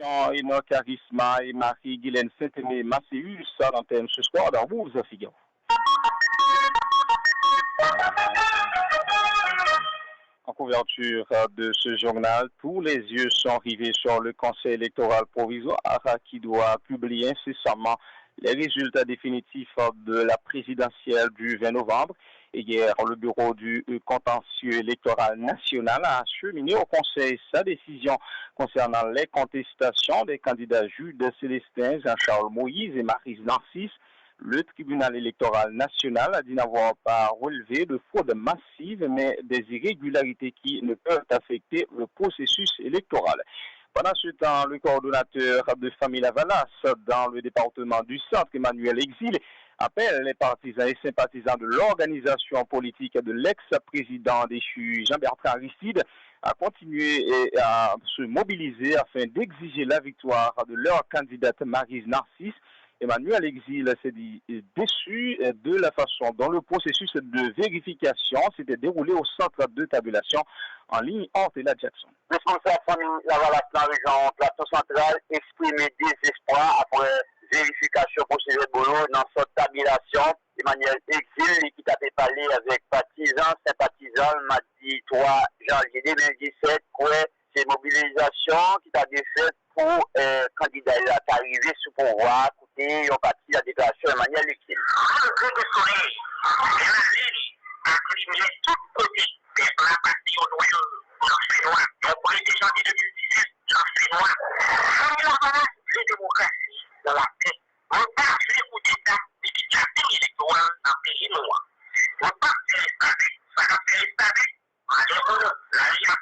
Enoch Charisma et Marie-Guylaine Saint-Aimé Masséus à l'antenne ce soir dans vous, Figaro. En couverture de ce journal, tous les yeux sont rivés sur le Conseil électoral provisoire qui doit publier incessamment les résultats définitifs de la présidentielle du 20 novembre. Et hier, le bureau du contentieux électoral national a acheminé au Conseil sa décision concernant les contestations des candidats Jude Célestin, Jean-Charles Moïse et Maryse Narcisse. Le tribunal électoral national a dit n'avoir pas relevé de fraude massive, mais des irrégularités qui ne peuvent affecter le processus électoral. Pendant ce temps, le coordonnateur de Famille Lavalas dans le département du Centre, Emmanuel Exil, appelle les partisans et sympathisants de l'organisation politique de l'ex-président déchu Jean-Bertrand Aristide à continuer et à se mobiliser afin d'exiger la victoire de leur candidate Maryse Narcisse. Emmanuel Exil s'est dit déçu de la façon dont le processus de vérification s'était déroulé au centre de tabulation en ligne entre la Jackson. Responsable famille Lavalas dans la région plateau central exprimé désespoir après vérification procédure boulot dans cette tabulation. Emmanuel Exil qui avait parlé avec partisans, sympathisants le mardi 3 janvier 2017 pour ces mobilisations qui a été faites pour candidat à arriver sous pouvoir. Écoutez, on partit la déclaration Emmanuel Exil. Le de soleil, la ville a continué toute côté la partie au noyau l'enseignement. Donc, pour les janvier 2017, l'enseignement. La démocratie dans la paix. On part sur les coups d'État depuis la paix électorale dans le pays noir. On part sur les stades. Ça a fait les stades. La région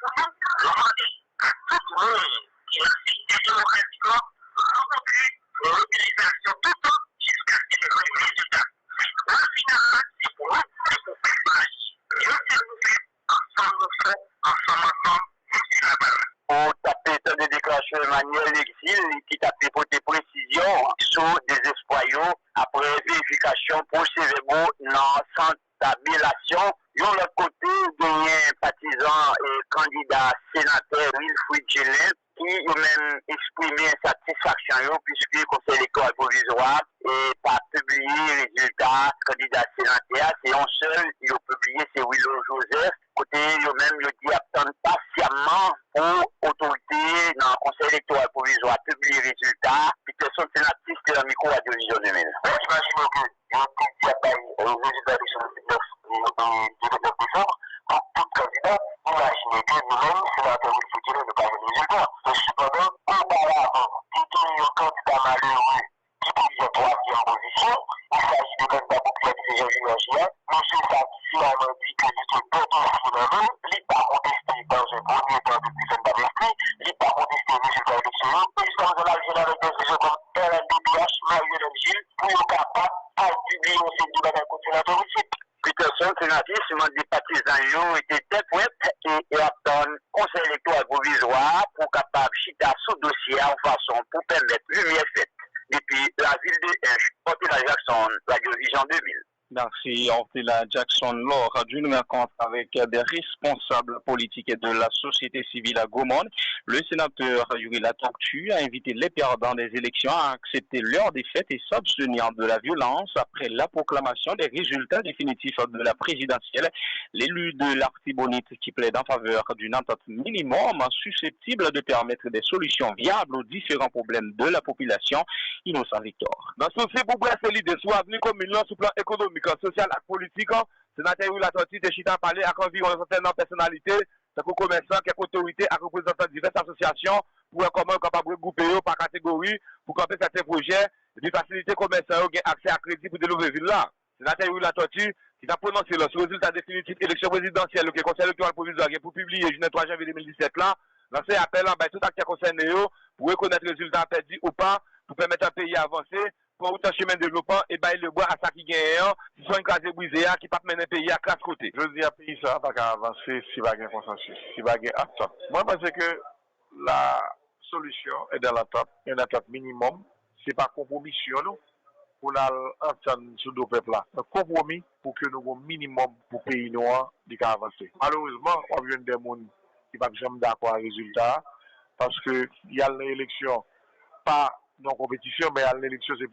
demandé à tout le monde qui l'a fait démocratiquement rencontrer une mobilisation tout le temps jusqu'à ce qu'il y ait un résultat. Au final, c'est pour nous, c'est pour faire marcher. Et nous, c'est nous faire ensemble, c'est la balle. Pour taper dans des déclarations Emmanuel Exil qui tapait pour des précisions sur des espoirs après vérification procès-verbaux dans sans tabulation. De l'autre côté, il y a un partisan et candidat sénateur Wilfried Gélin qui a même exprimé satisfaction puisque le Conseil électoral provisoire et pas publié les résultats candidat sénateur. C'est un seul, il a publié, c'est Willow Joseph. Côté, il a même dit attendre patiemment pour autorité dans le Conseil électoral provisoire publier les résultats. Puis que son sénatrice de la micro à Division 2000. Imaginons que il y a un résultat de décembre, pour tout candidat, imaginez que nous-mêmes, sénateurs Wilfried ne pas le résultat. Mais cependant, auparavant, si il y a un candidat malheureux qui prise en troisième position, il s'agit de candidat pour la division junior, M. Satissi a dit que c'est un bon finalement, il n'a pas contesté dans un premier temps depuis son bas d'esprit, il n'a pas contesté les résultats électoraux, et il s'en va avec des décisions comme RNDBH, Marie-Hélène Gilles, pour être capable de publier au sein du bagage sénateur ici. Peterson, sénatrice, des partisans étaient prêts et attendent conseil électoral provisoire pour capable chita sous dossier en façon pour permettre lumière faite depuis la ville de Hinch, Ortela Jackson, Radio Vision 2000. Merci, Ortela Jackson, lors d'une rencontre avec des responsables politiques et de la société civile à Gaumont. Le sénateur Yuri Latortue a invité les perdants des élections à accepter leur défaite et s'abstenir de la violence après la proclamation des résultats définitifs de la présidentielle. L'élu de l'Artibonite qui plaide en faveur d'une entente minimum susceptible de permettre des solutions viables aux différents problèmes de la population. Innocent Victor. Dans ce souci pour brasser l'idée soit avenue commune sur le plan économique, social et politique, sénateur Yuri Latortue de Chita parler avec environ une certaine personnalité, quelques commerçants, quelques autorités, à représentants de diverses associations pour comment capable de regrouper par catégorie pour camper certains projets de faciliter commerçants qui ont accès à crédit pour développer ville là. Sénateur Yuri Latortue qui a prononcé le résultat définitif de l'élection présidentielle que le Conseil électoral provisoire pour publier le 3 janvier 2017 là, lancé appel en tout acteur concerné pour reconnaître le résultat perdu ou pas, pour permettre un pays à avancer, pour un chemin de développement et bailler le bois à ça qui gagne, si soit une classe brisée qui peut mener un pays à classe côté. Je dis à pays ça pas qu'à avancer si pas un consensus, si pas un accord. Moi je pense que la solution est dans l'attente, une attente minimum, c'est pas compromission nous pour l'entendre sur deux peuples là. Un compromis pour que nous avons un minimum pour pays noir de avancer. Malheureusement, on vient des gens qui ne sont pas jamais d'accord avec le résultat. parce que il y a l'élection, pas non compétition, mais l'élection c'est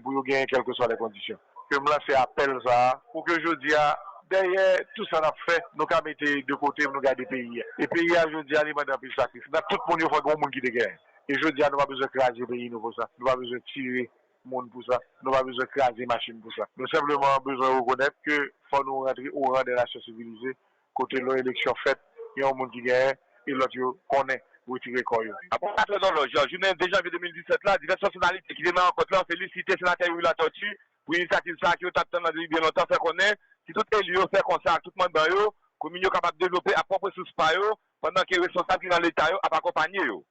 pour gagner quelles que soient les conditions. Que me lancer appel ça, pour que je dis derrière tout ça n'a fait, nous avons mis de côté, nous garder pays. Et pays, je dis, il y a des sacrifices. Dans tout le monde, il faut que monde qui te gagne. Et je dis, nous n'avons pas besoin de craser le pays pour ça. Nous n'avons pas besoin de tirer le monde pour ça. Nous n'avons pas besoin de craser les machines pour ça. Nous avons simplement besoin de reconnaître que faut nous rentrer au rang des nations civilisées. Côté de l'élection faite, il y a un monde qui gagne et l'autre connaît. Après, dans le jour, journée de janvier 2017, là, diverses personnalités qui démarrent en côté là, féliciter le sénateur Yuri Latortue pour l'initiative ça qui est depuis bien longtemps, fait connaître. Si tout élu fait comme ça, tout le monde dans eux, comme ils sont capables de développer à propre source par eux, pendant que les responsables dans l'État à accompagner eux.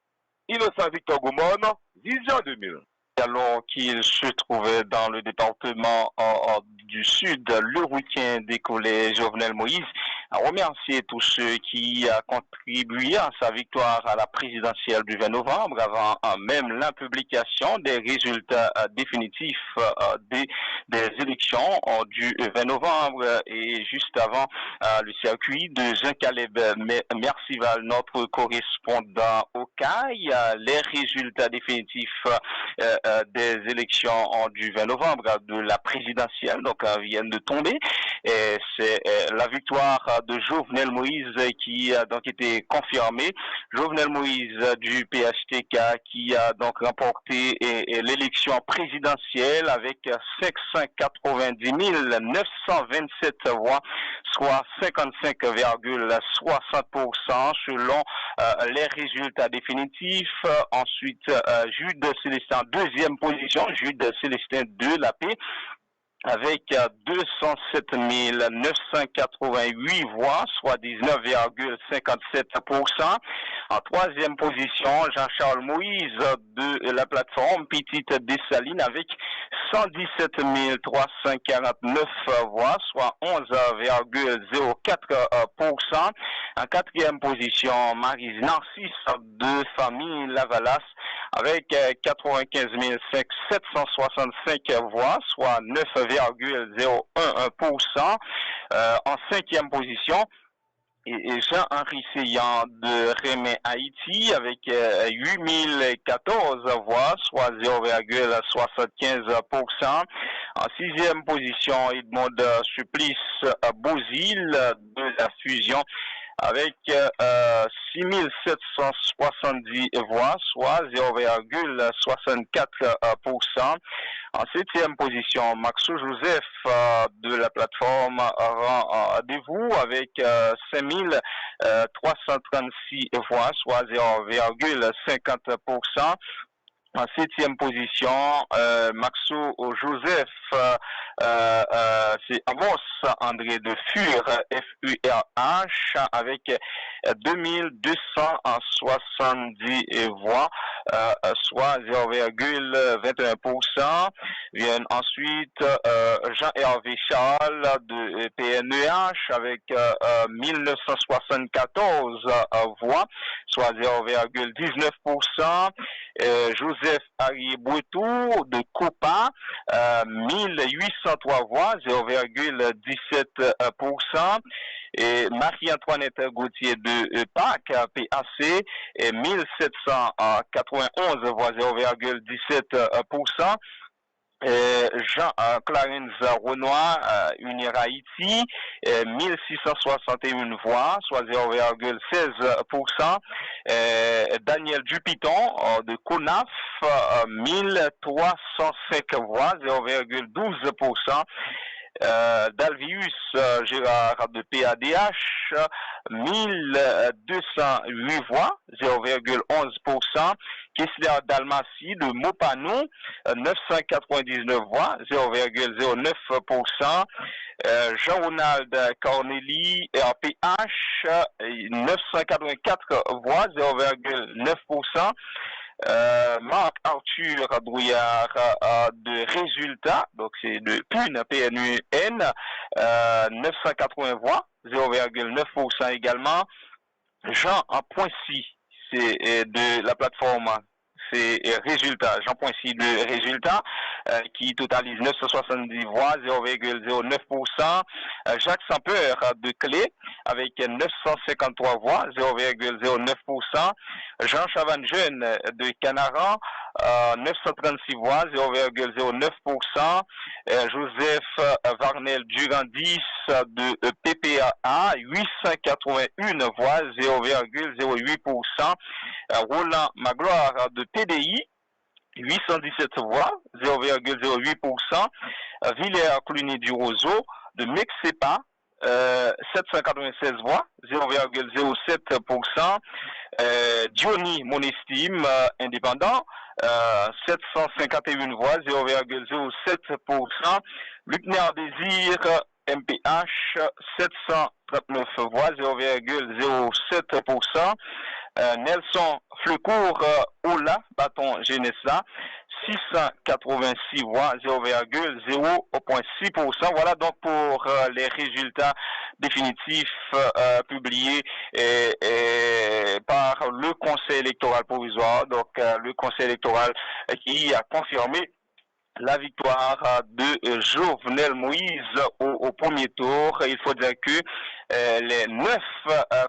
Innocent Victor Goumon, Vision 2000. Alors qu'il se trouvait dans le département du Sud, le week-end décollé Jovenel Moïse a remercié tous ceux qui ont contribué à sa victoire à la présidentielle du 20 novembre avant même la publication des résultats définitifs des élections du 20 novembre et juste avant le circuit de Jean-Caleb Mercival, notre correspondant au CAI, les résultats définitifs des élections du 20 novembre de la présidentielle donc viennent de tomber et c'est la victoire de Jovenel Moïse qui a donc été confirmée. Jovenel Moïse du PHTK qui a donc remporté l'élection présidentielle avec 590 927 voix, soit 55,60% selon les résultats définitifs. Ensuite, Jude Célestin, deuxième position, Jude Célestin de la paix, avec 207 988 voix, soit 19,57%. En troisième position, Jean-Charles Moïse de la plateforme Petite Dessalines avec 117 349 voix, soit 11,04%. En quatrième position, Maryse Narcisse de famille Lavalas avec 95 765 voix, soit 9,01%. En cinquième position, et Jean-Henri Seyan de Rémé Haïti avec 8014 voix, soit 0,75%. En sixième position, Edmond Supplice Bouzil de la Fusion avec 6770 voix, soit 0,64%. En septième position, Maxo Joseph de la plateforme rend rendez-vous avec 5336 voix, soit 0,50%. En septième position, Maxo Joseph, c'est Amos André de Fur, F-U-R-H, avec 2270 voix, soit 0,21%. Viennent ensuite Jean-Hervé Charles de PNEH avec 1974 voix, soit 0,19%. Joseph Harry Bretou de Copa, 1803 voix, 0,17%. Et Marie-Antoinette Gauthier de PAC, PAC, 1791 voix, 0,17%. Jean Clarence Renoir, Unir Haïti, 1661 voix, soit 0,16%. Daniel Dupiton de CONAF, 1305 voix, 0,12%. Dalvius Gérard de PADH, 1208 voix, 0,11%. Kessler Dalmatie de Mopano, 999 voix, 0,09%. Jean-Ronald Corneli, RPH, 984 voix, 0,9%. Marc Arthur Brouillard de Résultats, donc c'est de PUN, PNUN, 980 voix, 0,9% également. Jean Poincy, c'est de la plateforme, c'est Résultats, Jean Poincy de Résultats, qui totalise 970 voix, 0,09%. Jacques Sampeur de Clé avec 953 voix, 0,09%. Jean Chavanjeune de Canaran, 936 voix, 0,09%. Joseph Varnel Durandis de PPA, 881 voix, 0,08%. Roland Magloire de TDI, 817 voix, 0,08%. Villers Cluny du Roseau de Mexepa, 796 voix, 0,07%. Diony Monestime, indépendant, 751 voix, 0,07%. Lucner Désir, MPH, 739 voix, 0,07%. Nelson Flecourt, Ola, Bâton Genessa, 686 voix, 0,06%. Voilà donc pour les résultats définitifs publiés par le Conseil électoral provisoire. Donc le Conseil électoral qui a confirmé la victoire de Jovenel Moïse au premier tour. Il faut dire que les 9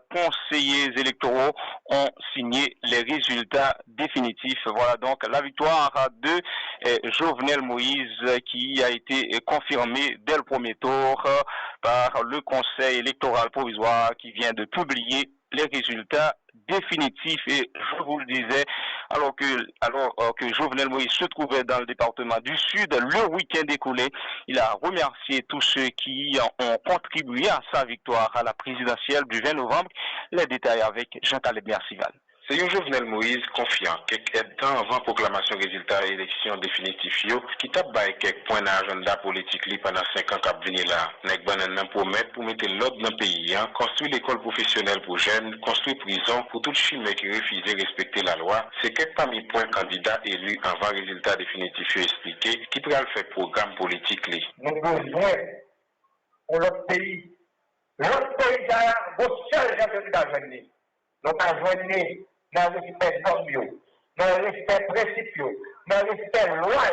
conseillers électoraux ont signé les résultats définitifs. Voilà donc la victoire de Jovenel Moïse qui a été confirmée dès le premier tour par le Conseil électoral provisoire qui vient de publier les résultats définitifs. Et je vous le disais, alors que Jovenel Moïse se trouvait dans le département du Sud, le week-end écoulé, il a remercié tous ceux qui ont contribué à sa victoire à la présidentielle du 20 novembre. Les détails avec Jean-Caleb Mercival. C'est un Jovenel Moïse confiant, quelques temps avant proclamation résultat élection définitive qui tape quelques points d'agenda politique pendant 5 ans qu'a venu là. Nek banan promet pour mettre l'ordre dans le pays, construire l'école professionnelle pour jeunes, construire prison pour tout chimé qui refuse de respecter la loi. C'est quelques parmi points candidats élus avant résultat définitif expliqué qui pourra le faire programme politique. Nous besoin pour notre pays. Notre pays a un seul candidat jeune. Nous avons jeune dans le respect normes, dans le respect principaux, dans le respect loi.